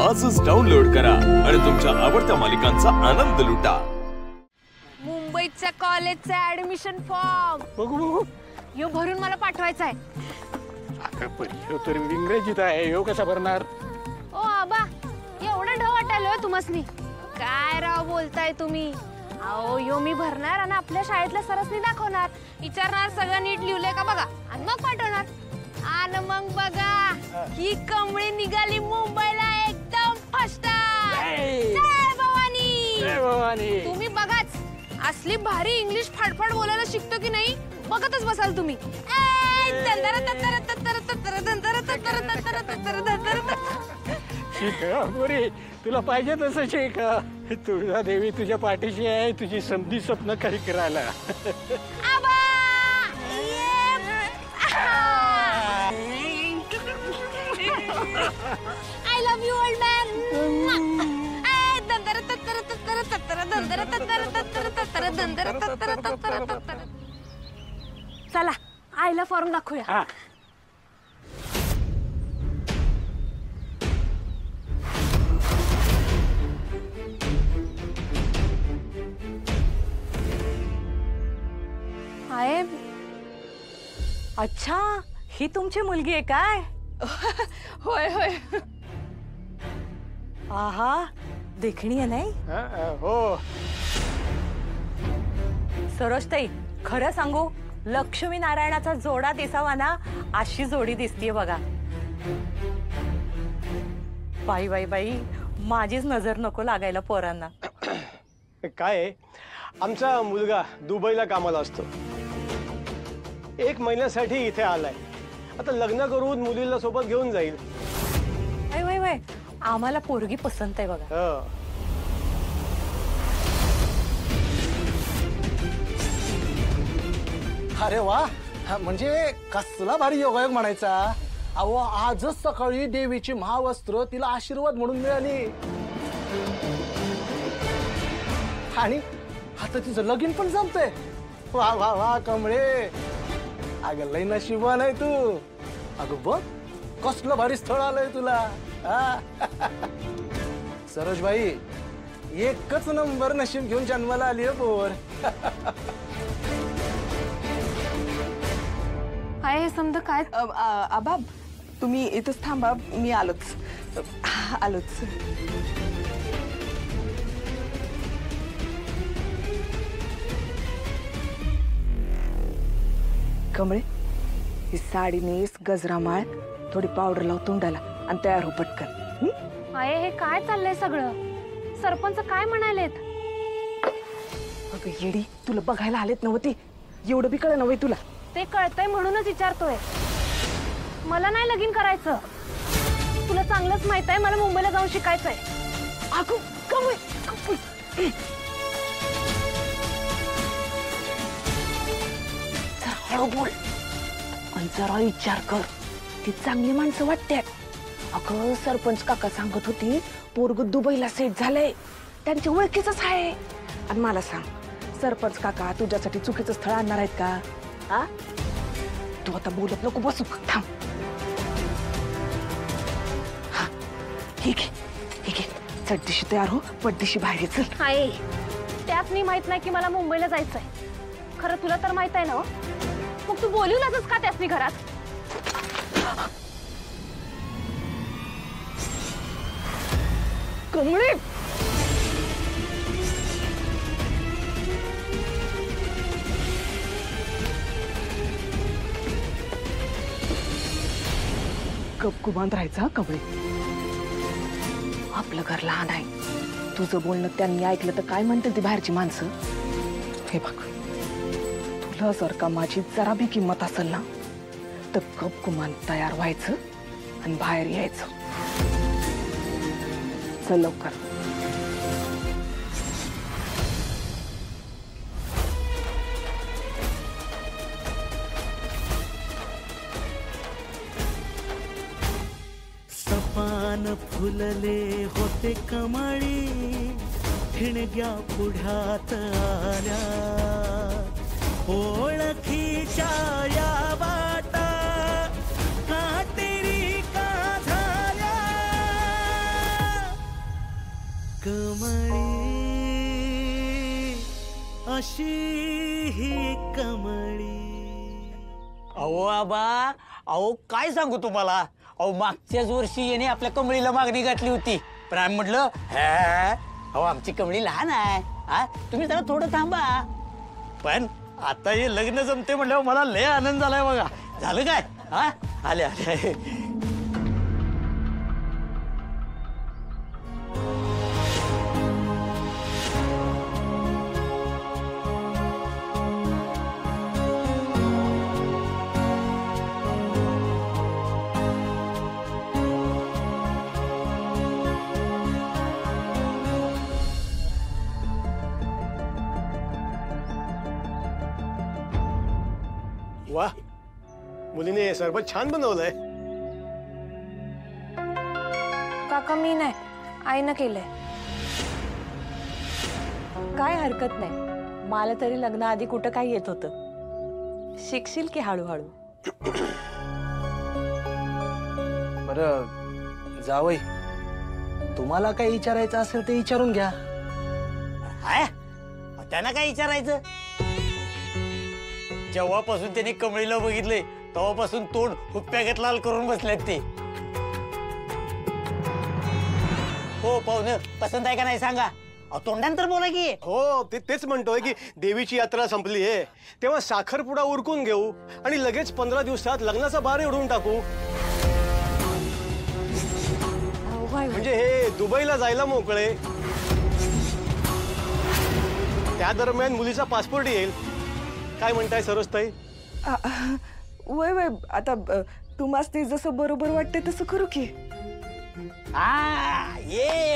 आजच डाउनलोड करा आणि तुमच्या आवडत्या मालिकांचा आनंद लुटा। मुंबईच्या कॉलेजचा ऍडमिशन फॉर्म बघू यो भरून मला पाठवायचा आहे। तर इंग्रजीत आहे, यो कसा भरणार? ओ आबा एवढं ढ वाटायलोय तुम्हासनी, काय राव बोलताय तुम्ही? अहो यो मी भरणार आणि आपल्या शाळेतल्या सरसनी दाखवणार, विचारणार सगळं नीट लिहिलंय का बघा आणि मग पाठवणार। आणि मग बघा ही कमळी निघाली मुंबईला एकदम फर्स्ट। जय भवानी। जय भवानी। तुम्ही बघाच असली भारी इंग्लिश फाडफाड बोलायला शिकतो की नाही बघतच बसाल तुम्ही। शिक गोरी, तुला पाहिजे तसं शिक। तुझा देवी तुझ्या पाठीशी आहे, तुझी संधी स्वप्न खरी करायला। I love you old man। चला आईला फॉर्म दाखवूया। आहे अच्छा, ही तुमची मुलगी आहे काय? होय होय। आहा, देखणी आहे नाही? हो सरोजताई, खरं सांगू, लक्ष्मी नारायणाचा जोडा दिसावा ना अशी जोडी दिसतीये बघा। बाई बाई बाई, माझीच नजर नको लागायला पोरांना। काय आमचा मुलगा दुबईला कामाला असतो, 1 महिन्यासाठी इथे आलाय। आता लग्न करून मुलीला सोबत घेऊन जाईल। वय वय वय, आम्हाला पोरगी पसंत आहे बघा। अरे वा, म्हणजे कसला भारी योगायोग म्हणायचा। अहो, आजच सकाळी देवीची महावस्त्र तिला आशीर्वाद म्हणून मिळाली आणि आता तिचं लगीन पण जमतंय। वा वा वा कमळे, अगं लय नशिबान आहे तू। अगं बघ कसलं भारी स्थळ आलंय तुला। सरोजबाई, एकच नंबर नशीब घेऊन जन्माला आली आहे पोर। आहे हे समजा काय? आबा तुम्ही इथंच थांबा, मी आलोच। कमळे, ही साडी नेस, गजरा माळ, थोडी पावडर लाव तोंडाला आणि तयार हो पटकन। आहे हे काय चाललंय सगळं? सरपंच काय म्हणालेत? अगं येडी, तुला बघायला आलेत नव्हते, एवढं बी कळ नव्हे तुला? ते कळतंय म्हणूनच विचारतोय। मला नाही लगीन करायचं, तुला चांगलंच माहित आहे मला मुंबईला जाऊन शिकायचंय। अगं कमळे, जरा बोल आणि जरा विचार कर, ती चांगली माणसं वाटतात। अगं सरपंच काका सांगत होती पोरग दुबईला सेट झालंय, त्यांच्या ओळखीच आहे। आणि मला सांग, सरपंच काका तुझ्यासाठी चुकीचं स्थळ आणणार आहेत का? आ तू आता बोलत नको बसू, थांब। हा ठीक आहे, चटदिशी तयार हो, पटदिशी बाहेर चल। आहे त्यात मी माहित नाही की मला मुंबईला जायचंय, खरं तुला तर माहित आहे ना? मग तू बोलवलंच का त्यासनी घरात? कमळे, गपगुमान राहायचा कमळे। आपलं घर लहान आहे, तुझं बोलणं त्यांनी ऐकलं तर काय म्हणतील ती बाहेरची माणसं? हे बघ, तुला जर का माझी जरा बी किंमत असेल ना तर गपगुमान तयार व्हायचं आणि बाहेर यायचं। चल लवकर। सपान फुलले होते कमळी, ठिणग्या पुढ्यात आल्या, ओळखीच्या या वाटा काटेरी का झाल्या। कमळी अशी ही कमळी. अहो आबा, अहो काय सांगू तुम्हाला, अहो मागच्याच वर्षी याने आपल्या कमळीला मागणी घातली होती, पण आम्ही म्हटलं अहो आमची कमळी लहान आहे, हा तुम्ही जरा थोडं थांबा. पण आता हे लग्न जमते म्हटल्यावर मला लय आनंद झालाय बघा. झालं काय? हा आले आले. वा, मुलीने सरबत छान बनवलंय. काका मी नाही, आईनं केलंय. काय हरकत नाही, मला तरी लग्नाआधी कुठं काय येत होतं. शिकशील की हळूहळू. बरं जावई, तुम्हाला काही विचारायचं असेल ते विचारून घ्या. त्यांना काय विचारायचं? जेव्हापासून त्यांनी कमळीला बघितले तेव्हापासून तोंड हुप्प्यागत लाल करून बसलेत ते. हो पाहुणं, पसंत आहे का नाही सांगा. तोंडांतर बोला की. हो, तेच म्हणतोय की देवीची यात्रा संपली आहे तेव्हा साखरपुडा उरकून घेऊ आणि लगेच 15 दिवसात लग्नाचा बार उडवून टाकू. म्हणजे हे दुबईला जायला मोकळे. त्या दरम्यान मुलीचा पासपोर्ट येईल. काय म्हणताय सरोजताई? वय वय, आता तुम्हाला जसं बरोबर वाटतंय तसं करू की.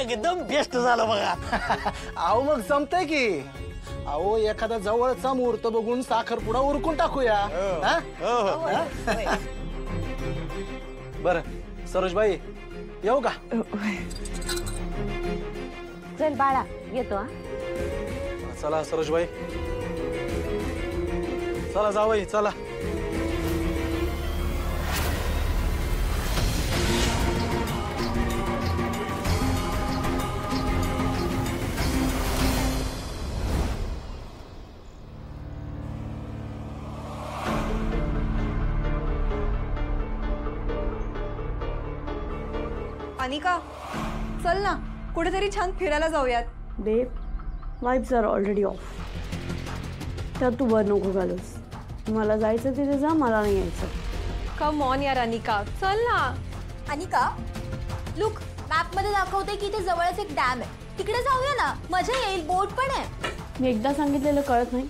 एकदम बेस्ट झालं बघा. अहो मग जमतंय की. अहो एखादा जवळचा मुहूर्त बघून साखरपुडा उरकून टाकूया. बर सरोजबाई, येऊ का? चल बाळा, येतो. हा चला सरोजबाई, चला जावई चला. अनिका, चल ना कुठेतरी छान फिरायला जाऊयात. बेब, वाईब्स आर ऑलरेडी ऑफ. त्यात तू वर नको घालूस. मला जायचं तिथे जा, मला नाही यायचं. कम ऑन यार अनिका, चल ना. अनिका, लुक मॅप मध्ये दाखवते की इथे जवळच एक डॅम आहे, तिकडे जाऊया ना, मजा येईल. बोट पण आहे. मी एकदा सांगितलेलं कळत नाही,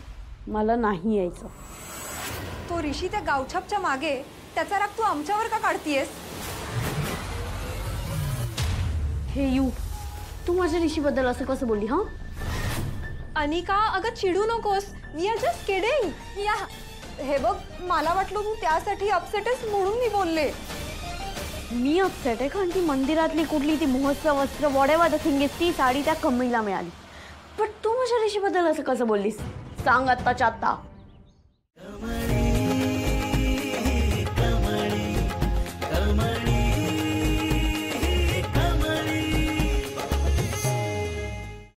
मला नाही यायचं. तो ऋषी त्या गावछापच्या मागे, त्याचा राग तू आमच्यावर का काढतीयस? हे यू, तू माझ्या ऋषीबद्दल असं कसं बोलली? हा अनिका, अगं चिडू नकोस. We are just kidding. या हे बघ, मला वाटलं तू त्यासाठी अपसेटच म्हणून मी बोलले. मी अपसेट आहे कारण ती मंदिरातली कुठली ती महोत्सव वस्त्र वॉडेवर द थिंग इज ती साडी त्या कमळीला मिळाली. पण तू माझ्या ऋषीबद्दल असं कसं बोललीस? सांग आत्ताच्या आत्ता.